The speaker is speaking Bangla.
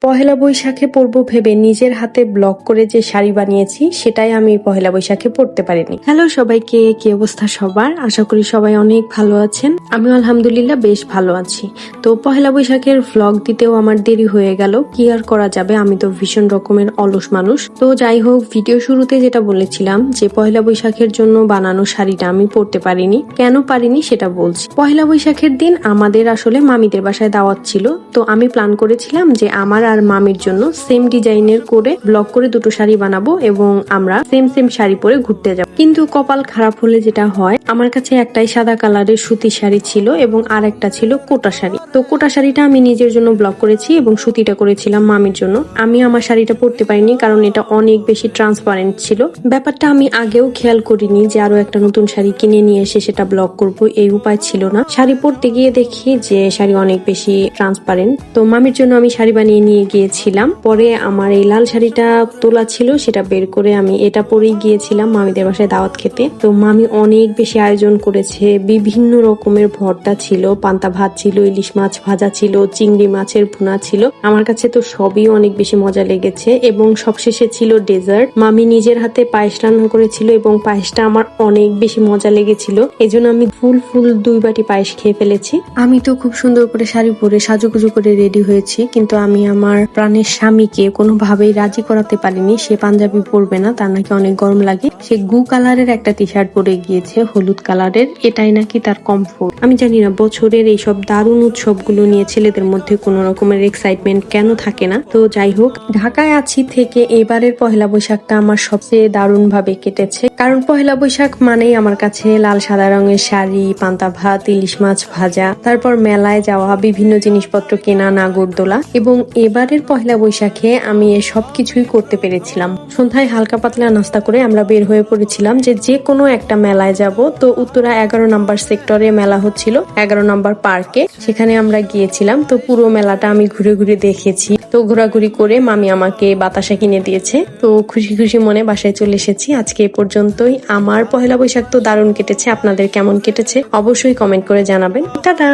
পহেলা বৈশাখে পরবো ভেবে নিজের হাতে ব্লক করে যে শাড়ি বানিয়েছি সেটাই আমি পহেলা বৈশাখে পরতে পারিনি। হ্যালো সবাইকে, কি অবস্থা সবার? আশা করি সবাই অনেক ভালো আছেন। আমি আলহামদুলিল্লাহ বেশ ভালো আছি। তো পহেলা বৈশাখের ভ্লগ দিতেও আমার দেরি হয়ে গেল, কি আর করা যাবে, আমি তো ভীষণ রকমের অলস মানুষ। তো যাই হোক, ভিডিও শুরুতে যেটা বলেছিলাম যে পহেলা বৈশাখের জন্য বানানো শাড়িটা আমি পরতে পারিনি, কেন পারিনি সেটা বলছি। পহেলা বৈশাখের দিন আমাদের আসলে মামিদের বাসায় দাওয়াত ছিল। তো আমি প্ল্যান করেছিলাম যে আমার আর মামির জন্য সেম ডিজাইনের করে ব্লক করে দুটো শাড়ি বানাবো এবং আমরা সেম সেম শাড়ি পরে ঘুরতে যাব। কিন্তু কপাল খারাপ হলে যেটা হয়, আমার কাছে একটাই সাদা কালারের সুতি শাড়ি ছিল এবং আর একটা ছিল কোটা শাড়ি। তো কোটা শাড়িটা আমি নিজের জন্য ব্লক করেছি এবং সুতিটা করেছিলাম মামির জন্য। আমি আমার শাড়িটা পরতে পারিনি কারণ এটা অনেক বেশি ট্রান্সপারেন্ট ছিল। ব্যাপারটা আমি আগেও খেয়াল করিনি যে আরো একটা নতুন শাড়ি কিনে নিয়ে এসে সেটা ব্লক করব, এই উপায় ছিল না। শাড়ি পরতে গিয়ে দেখি যে শাড়ি অনেক বেশি ট্রান্সপারেন্ট। তো মামির জন্য আমি শাড়ি বানিয়ে নিয়ে গিয়েছিলাম। পরে আমার এই লাল শাড়িটা তোলা ছিল, সেটা বের করে আমি এটা পরেই গিয়েছিলাম মামিদের বাসায় দাওয়াত খেতে। তো মামি অনেক বেশি আয়োজন করেছে, বিভিন্ন রকমের ভর্তা ছিল, পান্তা ভাত ছিল, ইলিশ মাছ ভাজা ছিল, চিংড়ি মাছের ভুনা ছিল। আমার কাছে তো সবই অনেক বেশি মজা লেগেছে এবং সবশেষে ছিল ডেজার্ট। মামি নিজের হাতে পায়েস রান্না করেছিল এবং পায়েসটা আমার অনেক বেশি মজা লেগেছিল। এজন্য আমি ফুল 2 বাটি পায়েস খেয়ে ফেলেছি। আমি তো খুব সুন্দর করে শাড়ি পরে সাজুগুজু করে রেডি হয়েছি, কিন্তু আমি আমার প্রাণের স্বামীকে কোনোভাবেই রাজি করাতে পারিনি। সে পাঞ্জাবি পরবে না, তার নাকি অনেক গরম লাগে। সে গু কালারের একটা টি শার্ট পরে গিয়েছে, হলুদ কালারের, এটাই নাকি তার কমফোর্ট। আমি জানি না বছরের এইসব দারুণ উৎসবগুলো নিয়ে ছেলেদের মধ্যে কোনো রকমের এক্সাইটমেন্ট কেন থাকে না। তো যাই হোক, ঢাকায় আছি থেকে এবারের পহেলা বৈশাখটা আমার সবচেয়ে দারুণ ভাবে কেটেছে। কারণ পহেলা বৈশাখ মানেই আমার কাছে লাল সাদা রঙের শাড়ি, পান্তা ভাত, ইলিশ মাছ ভাজা, তারপর মেলায় যাওয়া, বিভিন্ন জিনিসপত্র কেনা, নাগরদোলা। এবং এবারের পহেলা বৈশাখে আমি সব কিছুই করতে পেরেছিলাম। সন্ধ্যায় হালকা পাতলা নাস্তা করে আমরা বের হয়ে পড়েছিলাম যে কোনো একটা মেলায় যাব। তো উত্তরা 11 নম্বর সেক্টরে মেলা হচ্ছিল, 11 নম্বর পার্কে, সেখানে আমরা গিয়েছিলাম। তো পুরো মেলাটা আমি ঘুরে ঘুরে দেখেছি। তো ঘোরাঘুরি করে মামি আমাকে বাতাসা কিনে দিয়েছে। তো খুশি খুশি মনে বাসায় চলে এসেছি। আজকে এ পর্যন্তই। আমার পহেলা বৈশাখ তো দারুণ কেটেছে। আপনাদের কেমন কেটেছে অবশ্যই কমেন্ট করে জানাবেন। টাটা।